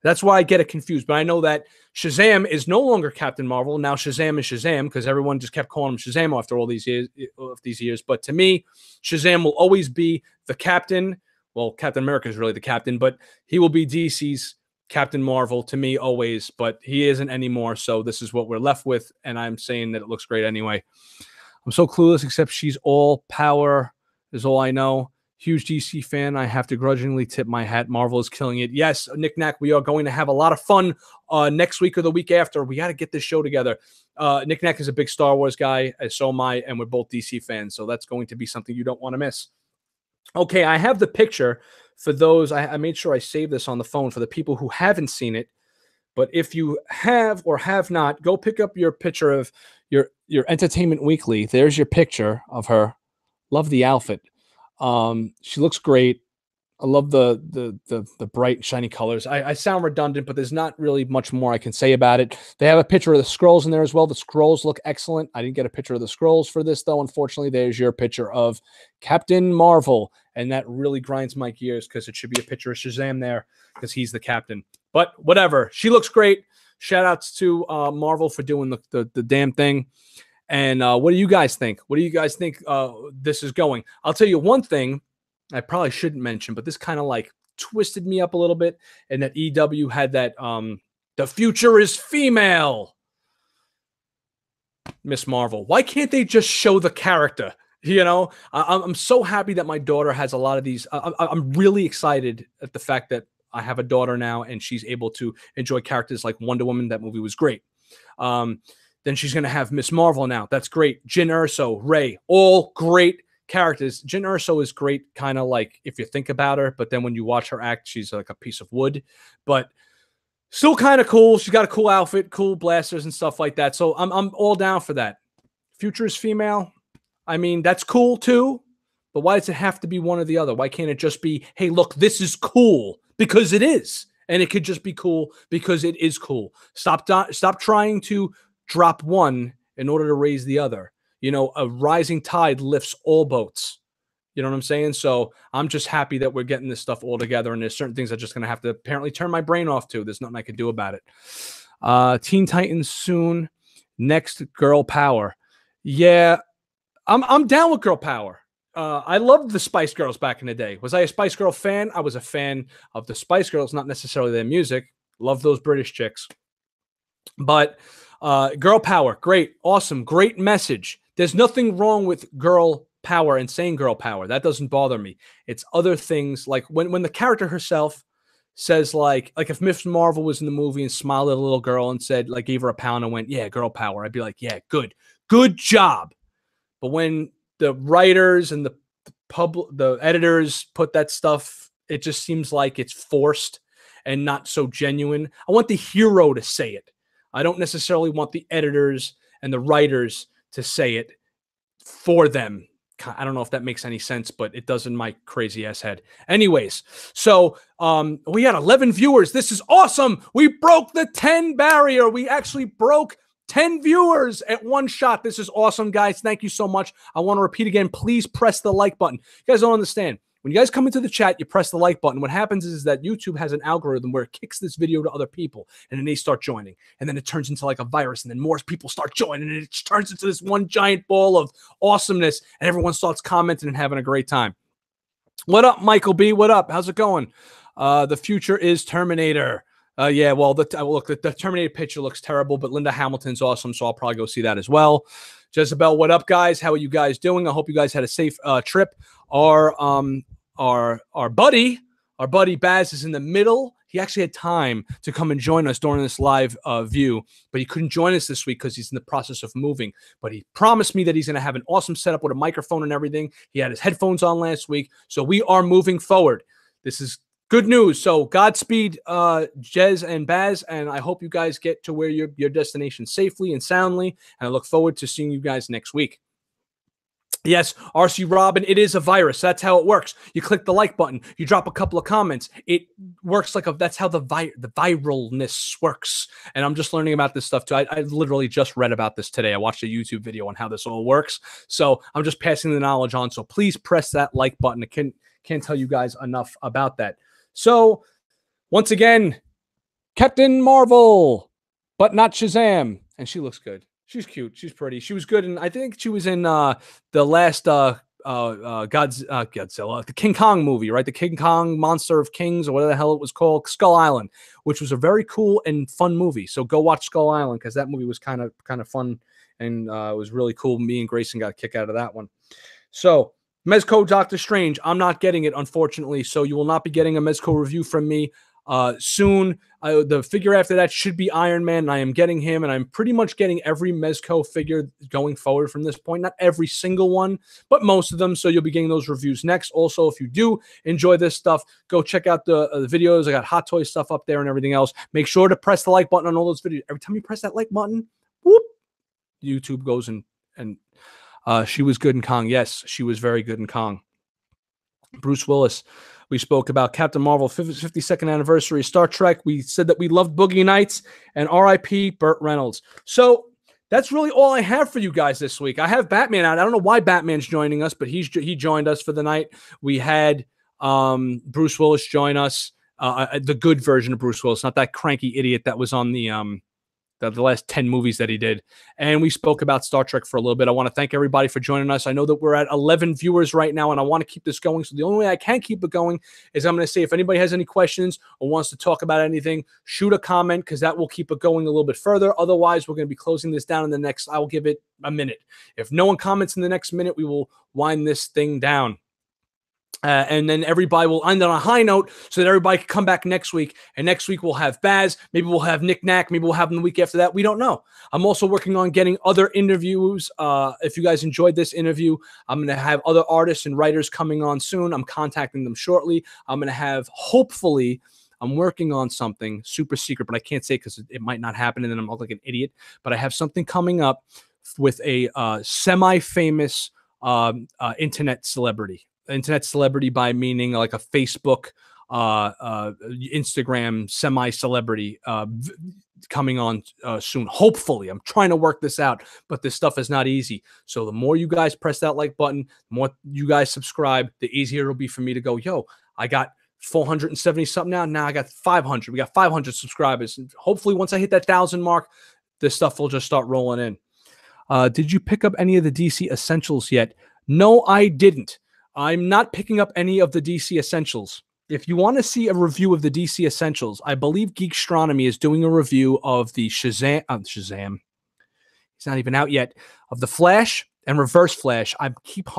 That's why I get it confused. But I know that Shazam is no longer Captain Marvel. Now Shazam is Shazam because everyone just kept calling him Shazam after all these years. But to me, Shazam will always be the captain. Well, Captain America is really the captain, but he will be DC's Captain Marvel to me always. But he isn't anymore. So this is what we're left with. And I'm saying that it looks great anyway. I'm so clueless, except she's all power is all I know. Huge DC fan. I have to grudgingly tip my hat. Marvel is killing it. Yes, Nick Knack, we are going to have a lot of fun next week or the week after. We got to get this show together. Nick Knack is a big Star Wars guy, as so am I, and we're both DC fans, so that's going to be something you don't want to miss. Okay, I have the picture for those. I made sure I saved this on the phone for the people who haven't seen it. But if you have or have not, go pick up your picture of your Entertainment Weekly. There's your picture of her. Love the outfit. She looks great. I love the bright, shiny colors. I sound redundant, but there's not really much more I can say about it. They have a picture of the Skrulls in there as well. The Skrulls look excellent. I didn't get a picture of the Skrulls for this, though. Unfortunately, there's your picture of Captain Marvel, and that really grinds my gears because it should be a picture of Shazam there because he's the captain. But whatever. She looks great. Shout outs to Marvel for doing the damn thing. And what do you guys think? What do you guys think this is going? I'll tell you one thing I probably shouldn't mention, but this kind of like twisted me up a little bit. And that EW had that the future is female Miss Marvel. Why can't they just show the character? You know, I'm so happy that my daughter has a lot of these. I'm really excited at the fact that I have a daughter now and she's able to enjoy characters like Wonder Woman. That movie was great. Then she's going to have Miss Marvel now. That's great. Jyn Erso, Ray, all great characters. Jyn Erso is great, kind of like if you think about her, but then when you watch her act, she's like a piece of wood, but still kind of cool. She's got a cool outfit, cool blasters and stuff like that. So I'm all down for that. Future is female. I mean, that's cool too, but why does it have to be one or the other? Why can't it just be, hey, look, this is cool because it is, and it could just be cool because it is cool. Stop trying to drop one in order to raise the other. You know, a rising tide lifts all boats. You know what I'm saying? So I'm just happy that we're getting this stuff all together. And there's certain things I'm just going to have to apparently turn my brain off to. There's nothing I can do about it. Teen Titans soon. Next, Girl Power. Yeah, I'm down with Girl Power. I loved the Spice Girls back in the day. Was I a Spice Girl fan? I was a fan of the Spice Girls, not necessarily their music. Love those British chicks. But Girl Power, great, awesome, great message. There's nothing wrong with girl power and saying girl power. That doesn't bother me. It's other things like when the character herself says like if Miss Marvel was in the movie and smiled at a little girl and said, like, gave her a pound and went, yeah, girl power. I'd be like, yeah, good job. But when the writers and the editors put that stuff, it just seems like it's forced and not so genuine. I want the hero to say it. I don't necessarily want the editors and the writers to say it for them. I don't know if that makes any sense, but it does in my crazy ass head. Anyways, so we had 11 viewers. This is awesome. We broke the 10 barrier. We actually broke 10 viewers at one shot. This is awesome, guys. Thank you so much. I want to repeat again, please press the like button. You guys don't understand. When you guys come into the chat, you press the like button. What happens is that YouTube has an algorithm where it kicks this video to other people, and then they start joining. And then it turns into like a virus, and then more people start joining, and it turns into this one giant ball of awesomeness, and everyone starts commenting and having a great time. What up, Michael B? What up? How's it going? The future is Terminator. Yeah, well, look, the Terminator picture looks terrible, but Linda Hamilton's awesome, so I'll probably go see that as well. Jezebel, what up, guys? How are you guys doing? I hope you guys had a safe trip. Our buddy Baz is in the middle. He actually had time to come and join us during this live view, but he couldn't join us this week because he's in the process of moving. But he promised me that he's going to have an awesome setup with a microphone and everything. He had his headphones on last week, so we are moving forward. This is good news. So Godspeed, Jez and Baz, and I hope you guys get to where your destination safely and soundly, and I look forward to seeing you guys next week. Yes, RC Robin, it is a virus. That's how it works. You click the like button. You drop a couple of comments. It works like that's how the viralness works. And I'm just learning about this stuff too. I literally just read about this today. I watched a YouTube video on how this all works. So I'm just passing the knowledge on. So please press that like button. I can't tell you guys enough about that. So once again, Captain Marvel, but not Shazam. And she looks good. She's cute. She's pretty. She was good. And I think she was in the last Godzilla, the King Kong movie, right? The King Kong Monster of Kings, or whatever the hell it was called, Skull Island, which was a very cool and fun movie. So go watch Skull Island because that movie was kind of fun and it was really cool. Me and Grayson got a kick out of that one. So Mezco Doctor Strange, I'm not getting it, unfortunately. So you will not be getting a Mezco review from me. soon. The figure after that should be Iron Man, and I am getting him, and I'm pretty much getting every Mezco figure going forward from this point. Not every single one, but most of them. So you'll be getting those reviews next. Also, if you do enjoy this stuff, go check out the videos. I got Hot Toy stuff up there and everything else. Make sure to press the like button on all those videos. Every time you press that like button, whoop, YouTube goes and she was good in Kong. Yes, she was very good in Kong. Bruce Willis. We spoke about Captain Marvel 52nd anniversary, Star Trek. We said that we loved Boogie Nights, and R.I.P. Burt Reynolds. So that's really all I have for you guys this week. I have Batman out. I don't know why Batman's joining us, but he joined us for the night. We had Bruce Willis join us, the good version of Bruce Willis, not that cranky idiot that was on the last 10 movies that he did. And we spoke about Star Trek for a little bit. I want to thank everybody for joining us. I know that we're at 11 viewers right now, and I want to keep this going. So the only way I can keep it going is I'm going to say, if anybody has any questions or wants to talk about anything, shoot a comment, because that will keep it going a little bit further. Otherwise, we're going to be closing this down in the next, I will give it a minute. If no one comments in the next minute, we will wind this thing down. And then everybody will end on a high note so that everybody can come back next week. And next week we'll have Baz. Maybe we'll have Nick Knack. Maybe we'll have them the week after that. We don't know. I'm also working on getting other interviews. If you guys enjoyed this interview, I'm going to have other artists and writers coming on soon. I'm contacting them shortly. I'm going to have, hopefully, I'm working on something super secret, but I can't say because it might not happen, and then I'm like an idiot. But I have something coming up with a semi-famous internet celebrity. Internet celebrity by meaning like a Facebook, Instagram semi-celebrity coming on soon. Hopefully, I'm trying to work this out, but this stuff is not easy. So the more you guys press that like button, the more you guys subscribe, the easier it'll be for me to go, yo, I got 470 something now. Now I got 500. We got 500 subscribers. And hopefully, once I hit that 1,000 mark, this stuff will just start rolling in. Did you pick up any of the DC Essentials yet? No, I didn't. I'm not picking up any of the DC Essentials. If you want to see a review of the DC Essentials, I believe Geekstronomy is doing a review of the Shazam. He's not even out yet. Of the Flash and Reverse Flash.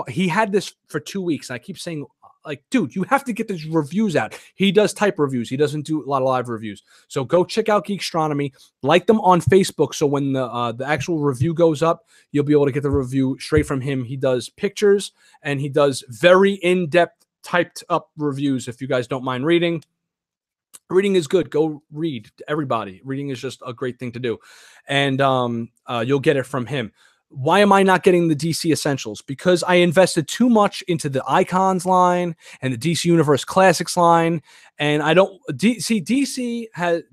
He had this for 2 weeks. And I keep saying, like, dude, you have to get these reviews out. He does type reviews. He doesn't do a lot of live reviews. So go check out Geekstronomy. Like them on Facebook. So when the actual review goes up, you'll be able to get the review straight from him. He does pictures and he does very in-depth typed up reviews. If you guys don't mind reading, reading is good. Go read, everybody. Reading is just a great thing to do. And you'll get it from him. Why am I not getting the DC Essentials? Because I invested too much into the Icons line and the DC Universe Classics line. And I don't see the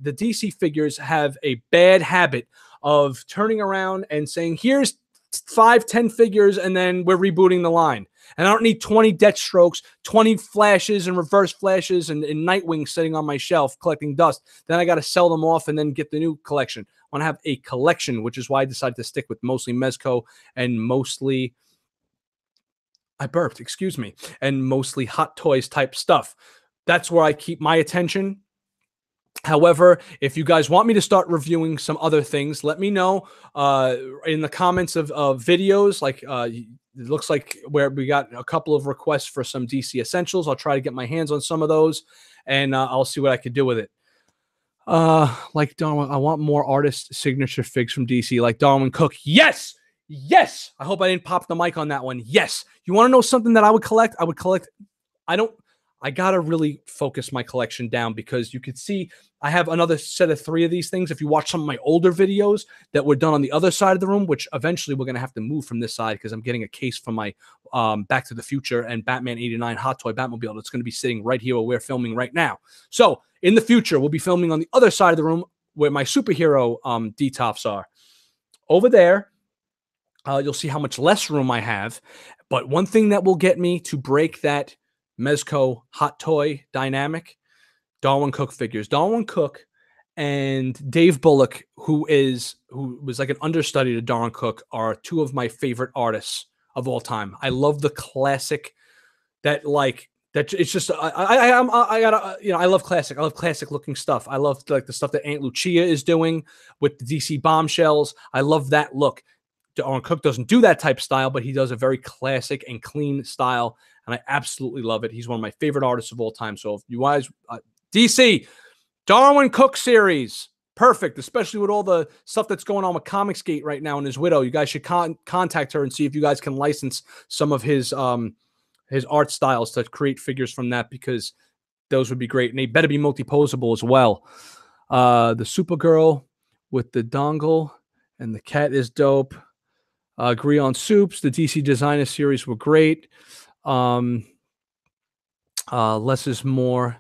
DC figures have a bad habit of turning around and saying, here's 5-10 figures, and then we're rebooting the line. And I don't need 20 Deathstrokes, 20 Flashes and Reverse Flashes and Nightwing sitting on my shelf collecting dust. Then I got to sell them off and then get the new collection. I want to have a collection, which is why I decided to stick with mostly Mezco and mostly, and mostly Hot Toys type stuff. That's where I keep my attention. However, if you guys want me to start reviewing some other things, let me know in the comments of videos. Like it looks like where we got a couple of requests for some DC Essentials. I'll try to get my hands on some of those, and I'll see what I could do with it. Like Darwin, I want more artist signature figs from DC, like Darwin Cook. Yes, yes. I hope I didn't pop the mic on that one. Yes. You want to know something that I would collect? I would collect. I gotta really focus my collection down, because you could see I have another set of 3 of these things. If you watch some of my older videos that were done on the other side of the room, which eventually we're gonna have to move from this side because I'm getting a case for my Back to the Future and Batman 89 Hot Toy Batmobile that's gonna be sitting right here where we're filming right now. So in the future, we'll be filming on the other side of the room where my superhero D-tops are. Over there, you'll see how much less room I have. But one thing that will get me to break that Mezco Hot Toy dynamic, Darwin Cook figures. Darwin Cook and Dave Bullock, who was like an understudy to Darwin Cook, are 2 of my favorite artists of all time. I love the classic that it's just I love classic. I love classic looking stuff. I love like the stuff that Aunt Lucia is doing with the DC bombshells. I love that look. Darwin Cook doesn't do that type style, but he does a very classic and clean style, and I absolutely love it. He's one of my favorite artists of all time. So if you guys, DC, Darwin Cook series. Perfect, especially with all the stuff that's going on with Comicsgate right now and his widow. You guys should contact her and see if you guys can license some of his art styles to create figures from that, because those would be great. And they better be multi-posable as well. The Supergirl with the dongle and the cat is dope. Agree on Soups. The DC Designer series were great. Less is more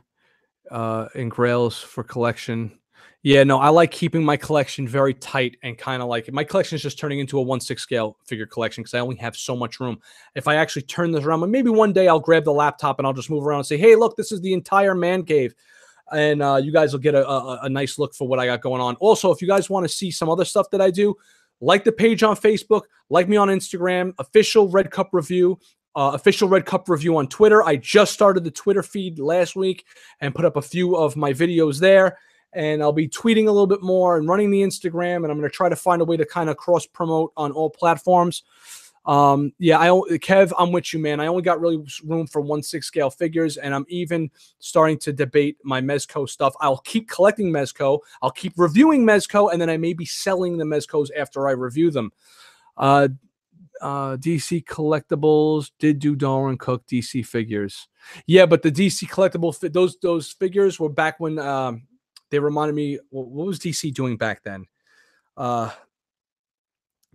in Grails for collection. Yeah, no, I like keeping my collection very tight and kind of like my collection is just turning into a 1/6 scale figure collection because I only have so much room. If I actually turn this around, maybe one day I'll grab the laptop and I'll just move around and say, hey, look, this is the entire man cave. And you guys will get a nice look for what I got going on. Also, if you guys want to see some other stuff that I do, like the page on Facebook, like me on Instagram, official Red Cup Review on Twitter. I just started the Twitter feed last week and put up a few of my videos there. And I'll be tweeting a little bit more and running the Instagram. And I'm going to try to find a way to kind of cross promote on all platforms. Yeah, Kev, I'm with you, man. I only got really room for 1/6 scale figures, and I'm even starting to debate my Mezco stuff. I'll keep collecting Mezco. I'll keep reviewing Mezco, and then I may be selling the Mezcos after I review them. DC Collectibles did do Darwin Cook DC figures. Yeah, but the DC Collectible those figures were back when they reminded me, what was DC doing back then?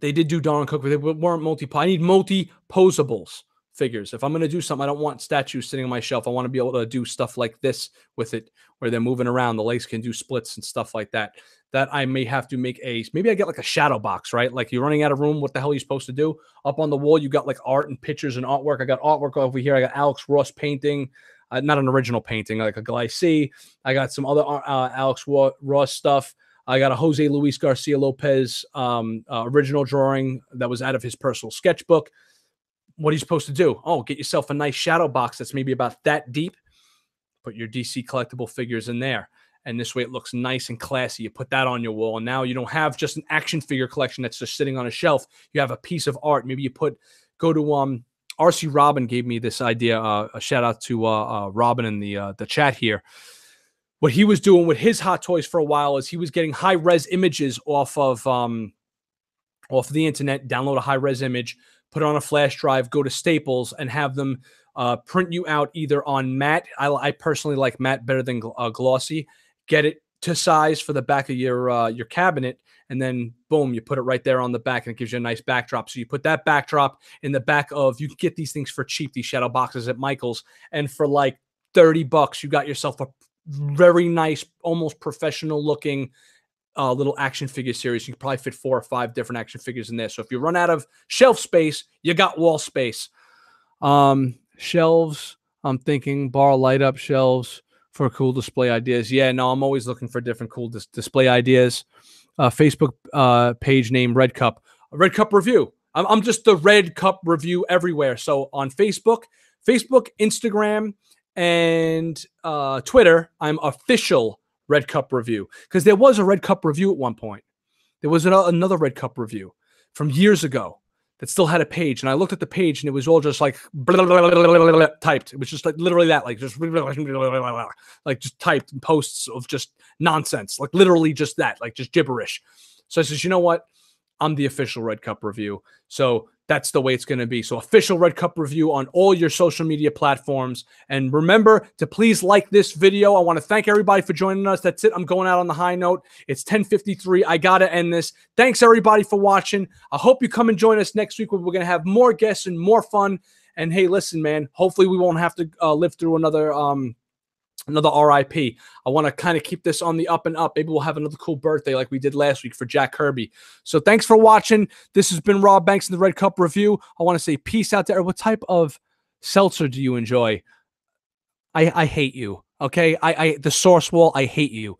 They did do Darwin Cook, but they weren't I need multi-posables figures. If I'm going to do something, I don't want statues sitting on my shelf. I want to be able to do stuff like this with it, where they're moving around. The legs can do splits and stuff like that. That I may have to make maybe I get like a shadow box, right? Like you're running out of room. What the hell are you supposed to do? Up on the wall, you got like art and pictures and artwork. I got artwork over here. I got Alex Ross painting. Not an original painting, like a Glycee. I got some other Alex Ross stuff. I got a Jose Luis Garcia Lopez original drawing that was out of his personal sketchbook. What are you supposed to do? Oh, get yourself a nice shadow box that's maybe about that deep. Put your DC collectible figures in there. And this way it looks nice and classy. You put that on your wall. And now you don't have just an action figure collection that's just sitting on a shelf. You have a piece of art. Maybe you go to RC Robin gave me this idea. A shout out to Robin in the chat here. What he was doing with his Hot Toys for a while is he was getting high-res images off of the internet, download a high-res image, put it on a flash drive, go to Staples, and have them print you out either on matte. I personally like matte better than glossy. Get it to size for the back of your cabinet, and then boom, you put it right there on the back, and it gives you a nice backdrop. So you put that backdrop in the back of, you can get these things for cheap, these shadow boxes at Michael's, and for like $30, you got yourself a very nice, almost professional looking little action figure series. You can probably fit 4 or 5 different action figures in there. So if you run out of shelf space, you got wall space. Shelves, I'm thinking bar light up shelves for cool display ideas. Yeah, no, I'm always looking for different cool display ideas. Facebook page name Red Cup. Red Cup Review. I'm just the Red Cup Review everywhere. So on Facebook, Instagram, and Twitter, I'm official Red Cup Review, because there was a Red Cup Review at one point. There was another Red Cup Review from years ago that still had a page, and I looked at the page, and it was all just like blah, blah, blah, blah, blah, typed. It was just like literally that, like just like just typed posts of just nonsense, like literally just that, like just gibberish. So I says, you know what? I'm the official Red Cup Review. So that's the way it's going to be. So official Red Cup Review on all your social media platforms. And remember to please like this video. I want to thank everybody for joining us. That's it. I'm going out on the high note. It's 10:53. I got to end this. Thanks everybody for watching. I hope you come and join us next week where we're going to have more guests and more fun. And hey, listen, man, hopefully we won't have to live through another RIP. I want to kind of keep this on the up and up. Maybe we'll have another cool birthday like we did last week for Jack Kirby. So thanks for watching. This has been Rob Banks in the Red Cup Review. I want to say peace out there. What type of seltzer do you enjoy? I hate you. Okay. The Source Wall, I hate you.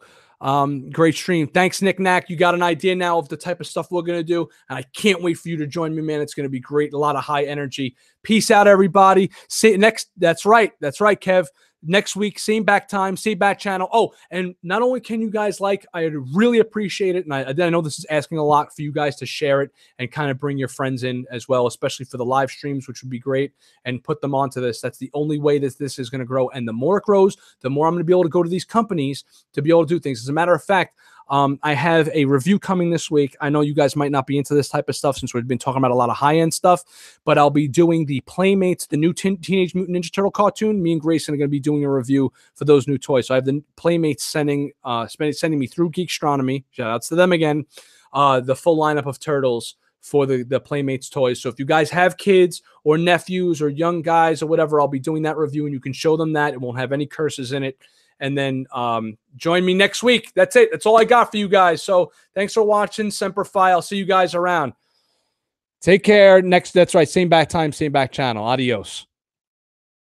Great stream. Thanks, Nick Knack. You got an idea now of the type of stuff we're going to do. And I can't wait for you to join me, man. It's going to be great. A lot of high energy. Peace out, everybody. See you next. That's right, Kev. next week, same back time, same back channel. Oh, and not only can you guys like, I really appreciate it. And I know this is asking a lot for you guys to share it and kind of bring your friends in as well, especially for the live streams, which would be great, and put them onto this. That's the only way that this is going to grow. And the more it grows, the more I'm going to be able to go to these companies to be able to do things. As a matter of fact, I have a review coming this week. I know you guys might not be into this type of stuff since we've been talking about a lot of high-end stuff, but I'll be doing the Playmates, the new Teenage Mutant Ninja Turtle cartoon. Me and Grayson are going to be doing a review for those new toys. So I have the Playmates sending me through Geekstronomy. Shout outs to them again. The full lineup of turtles for the Playmates toys. So if you guys have kids or nephews or young guys or whatever, I'll be doing that review and you can show them that. It won't have any curses in it. And then join me next week. That's it. That's all I got for you guys. So thanks for watching. Semper Fi. I'll see you guys around. Take care. That's right. Same back time, same back channel. Adios.